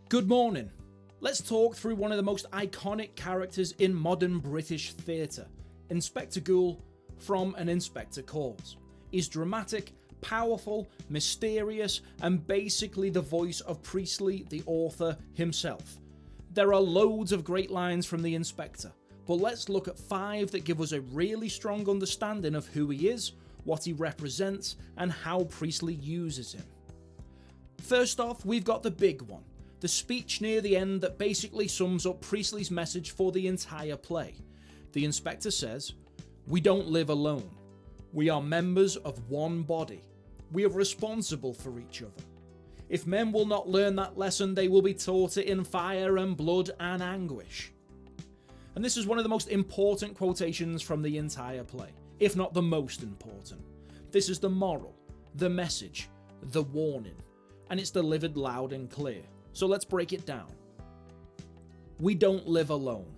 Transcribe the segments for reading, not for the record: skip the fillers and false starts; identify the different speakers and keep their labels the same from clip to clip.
Speaker 1: Good morning. Let's talk through one of the most iconic characters in modern British theatre, Inspector Goole from An Inspector Calls. He's dramatic, powerful, mysterious, and basically the voice of Priestley, the author himself. There are loads of great lines from the Inspector, but let's look at 5 that give us a really strong understanding of who he is, what he represents, and how Priestley uses him. First off, we've got the big one. The speech near the end that basically sums up Priestley's message for the entire play. The Inspector says, "We don't live alone. We are members of one body. We are responsible for each other. If men will not learn that lesson, they will be taught it in fire and blood and anguish." And this is one of the most important quotations from the entire play, if not the most important. This is the moral, the message, the warning, and it's delivered loud and clear. So let's break it down. We don't live alone.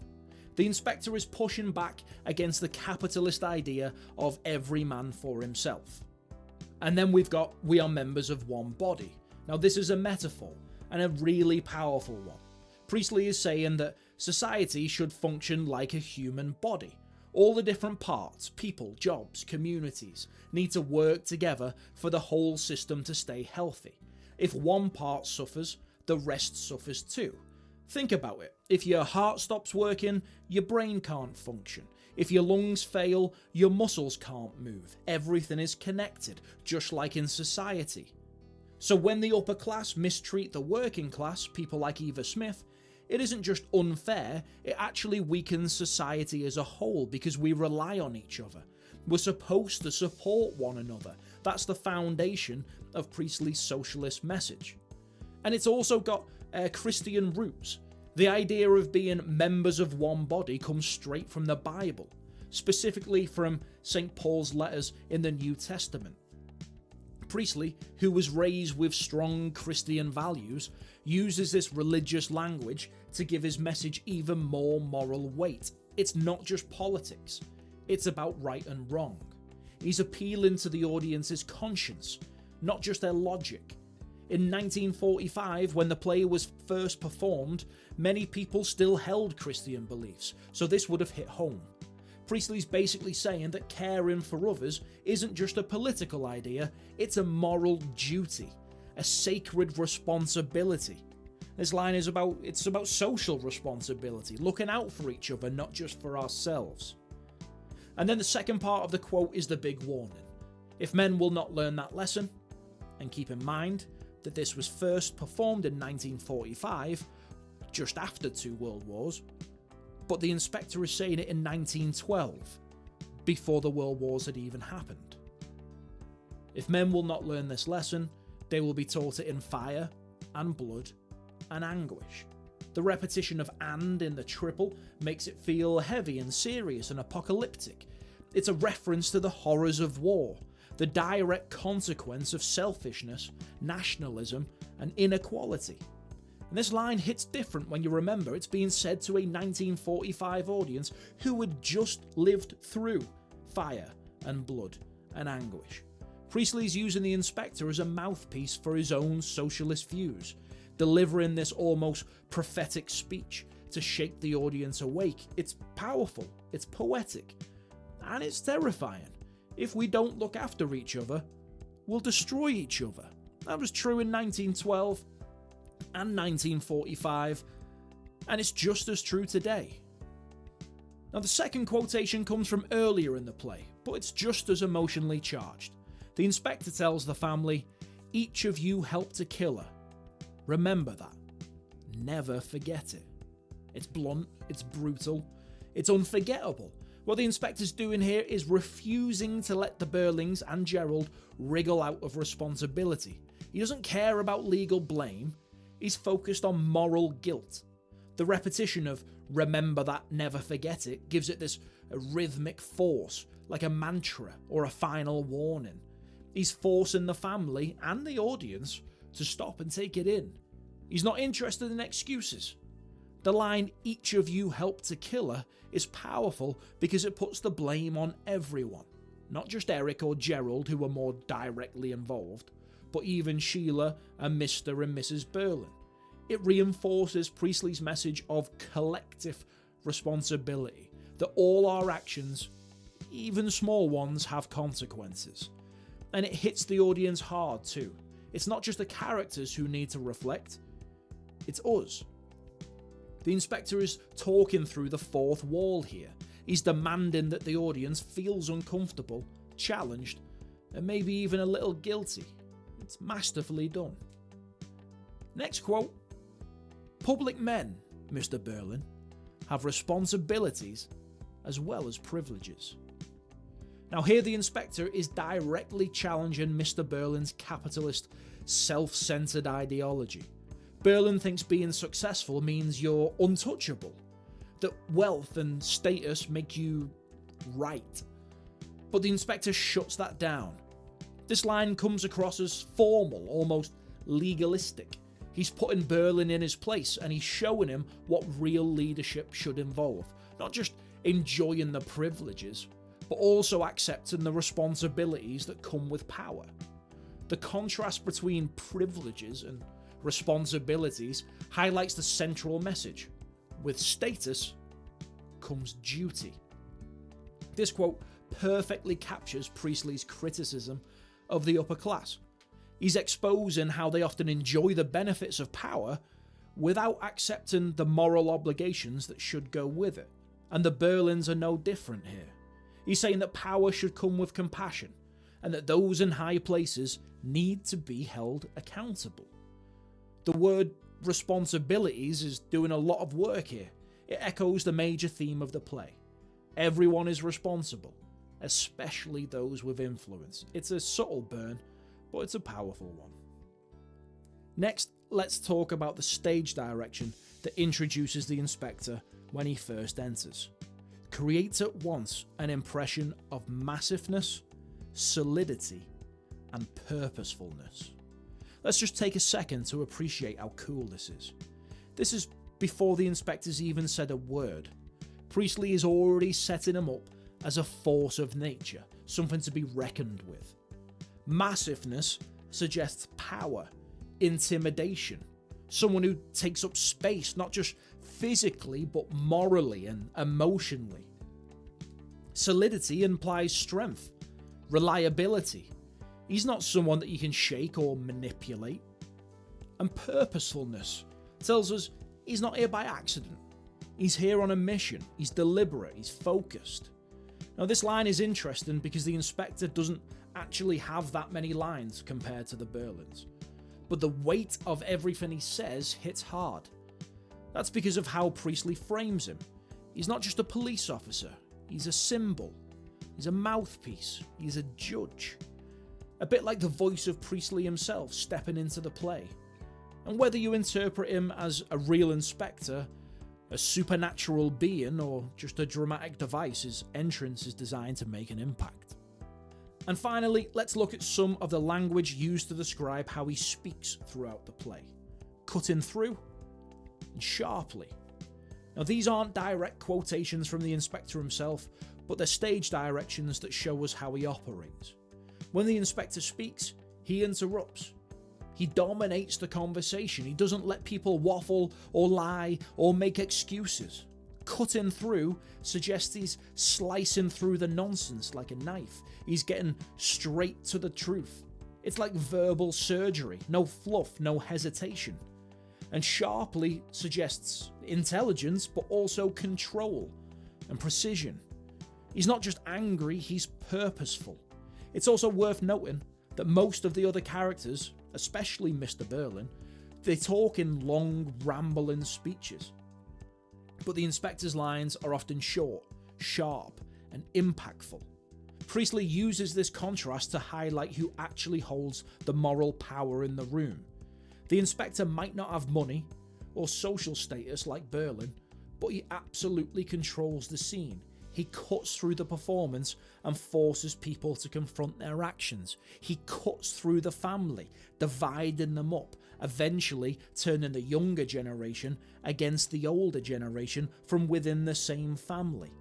Speaker 1: The Inspector is pushing back against the capitalist idea of every man for himself. And then we've got, we are members of one body. Now this is a metaphor, and a really powerful one. Priestley is saying that society should function like a human body. All the different parts, people, jobs, communities, need to work together for the whole system to stay healthy. If one part suffers, the rest suffers too. Think about it. If your heart stops working, your brain can't function. If your lungs fail, your muscles can't move. Everything is connected, just like in society. So when the upper class mistreat the working class, people like Eva Smith, it isn't just unfair, it actually weakens society as a whole because we rely on each other. We're supposed to support one another. That's the foundation of Priestley's socialist message. And it's also got Christian roots. The idea of being members of one body comes straight from the Bible, specifically from St. Paul's letters in the New Testament. Priestley, who was raised with strong Christian values, uses this religious language to give his message even more moral weight. It's not just politics, it's about right and wrong. He's appealing to the audience's conscience, not just their logic. In 1945, when the play was first performed, many people still held Christian beliefs, so this would have hit home. Priestley's basically saying that caring for others isn't just a political idea, it's a moral duty, a sacred responsibility. This line is about social responsibility, looking out for each other, not just for ourselves. And then the second part of the quote is the big warning. If men will not learn that lesson, and keep in mind that this was first performed in 1945, just after 2 world wars, but the Inspector is saying it in 1912, before the world wars had even happened. If men will not learn this lesson, they will be taught it in fire and blood and anguish. The repetition of "and" in the triple makes it feel heavy and serious and apocalyptic. It's a reference to the horrors of war, the direct consequence of selfishness, nationalism, and inequality. And this line hits different when you remember it's being said to a 1945 audience who had just lived through fire and blood and anguish. Priestley's using the Inspector as a mouthpiece for his own socialist views, delivering this almost prophetic speech to shake the audience awake. It's powerful, it's poetic, and it's terrifying. If we don't look after each other, we'll destroy each other. That was true in 1912 and 1945, and it's just as true today. Now, the second quotation comes from earlier in the play, but it's just as emotionally charged. The Inspector tells the family, "Each of you helped to kill her. Remember that. Never forget it." It's blunt, it's brutal, it's unforgettable. What the Inspector's doing here is refusing to let the Burlings and Gerald wriggle out of responsibility. He doesn't care about legal blame, he's focused on moral guilt. The repetition of "remember that, never forget it" gives it this rhythmic force, like a mantra or a final warning. He's forcing the family and the audience to stop and take it in. He's not interested in excuses. The line "each of you helped to kill her" is powerful because it puts the blame on everyone, not just Eric or Gerald, who were more directly involved, but even Sheila and Mr. and Mrs. Berlin. It reinforces Priestley's message of collective responsibility, that all our actions, even small ones, have consequences. And it hits the audience hard too. It's not just the characters who need to reflect, it's us. The inspector is talking through the fourth wall here. He's demanding that the audience feels uncomfortable, challenged, and maybe even a little guilty. It's masterfully done. Next quote. Public men, Mr. Berlin, have responsibilities as well as privileges. Now here the inspector is directly challenging Mr. Berlin's capitalist, self-centered ideology. Berlin thinks being successful means you're untouchable, that wealth and status make you right. But the inspector shuts that down. This line comes across as formal, almost legalistic. He's putting Berlin in his place and he's showing him what real leadership should involve. Not just enjoying the privileges, but also accepting the responsibilities that come with power. The contrast between privileges and responsibilities highlights the central message. With status comes duty. This quote perfectly captures Priestley's criticism of the upper class. He's exposing how they often enjoy the benefits of power without accepting the moral obligations that should go with it. And the Berlins are no different here. He's saying that power should come with compassion, and that those in high places need to be held accountable. The word responsibilities is doing a lot of work here. It echoes the major theme of the play. Everyone is responsible, especially those with influence. It's a subtle burn, but it's a powerful one. Next, let's talk about the stage direction that introduces the inspector when he first enters. Creates at once an impression of massiveness, solidity, and purposefulness. Let's just take a second to appreciate how cool this is. This is before the inspector's even said a word. Priestley is already setting him up as a force of nature, something to be reckoned with. Massiveness suggests power, intimidation, someone who takes up space, not just physically, but morally and emotionally. Solidity implies strength, reliability. He's not someone that you can shake or manipulate. And purposefulness tells us he's not here by accident. He's here on a mission. He's deliberate. He's focused. Now, this line is interesting because the inspector doesn't actually have that many lines compared to the Berlins. But the weight of everything he says hits hard. That's because of how Priestley frames him. He's not just a police officer. He's a symbol. He's a mouthpiece. He's a judge. A bit like the voice of Priestley himself stepping into the play. And whether you interpret him as a real inspector, a supernatural being, or just a dramatic device, his entrance is designed to make an impact. And finally, let's look at some of the language used to describe how he speaks throughout the play. Cutting through and sharply. Now, these aren't direct quotations from the inspector himself, but they're stage directions that show us how he operates. When the inspector speaks, he interrupts. He dominates the conversation. He doesn't let people waffle or lie or make excuses. Cutting through suggests he's slicing through the nonsense like a knife. He's getting straight to the truth. It's like verbal surgery. No fluff, no hesitation. And sharply suggests intelligence, but also control and precision. He's not just angry, he's purposeful. It's also worth noting that most of the other characters, especially Mr. Berlin, they talk in long, rambling speeches. But the inspector's lines are often short, sharp, and impactful. Priestley uses this contrast to highlight who actually holds the moral power in the room. The inspector might not have money or social status like Berlin, but he absolutely controls the scene. He cuts through the performance and forces people to confront their actions. He cuts through the family, dividing them up, eventually turning the younger generation against the older generation from within the same family.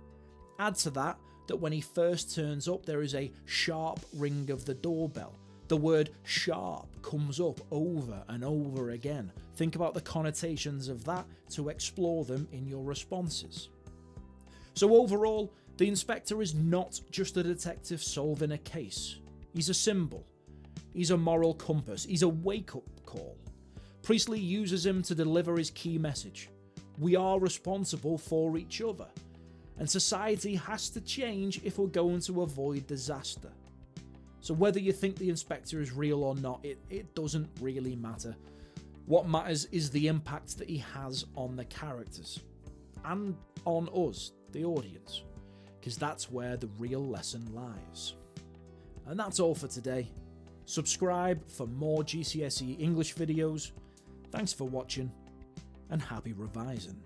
Speaker 1: Add to that that when he first turns up there is a sharp ring of the doorbell. The word sharp comes up over and over again. Think about the connotations of that to explore them in your responses. So overall, the inspector is not just a detective solving a case. He's a symbol. He's a moral compass. He's a wake-up call. Priestley uses him to deliver his key message. We are responsible for each other, and society has to change if we're going to avoid disaster. So whether you think the inspector is real or not, it doesn't really matter. What matters is the impact that he has on the characters, and on us, the audience, because that's where the real lesson lies. And that's all for today. Subscribe for more GCSE English videos. Thanks for watching, and happy revising.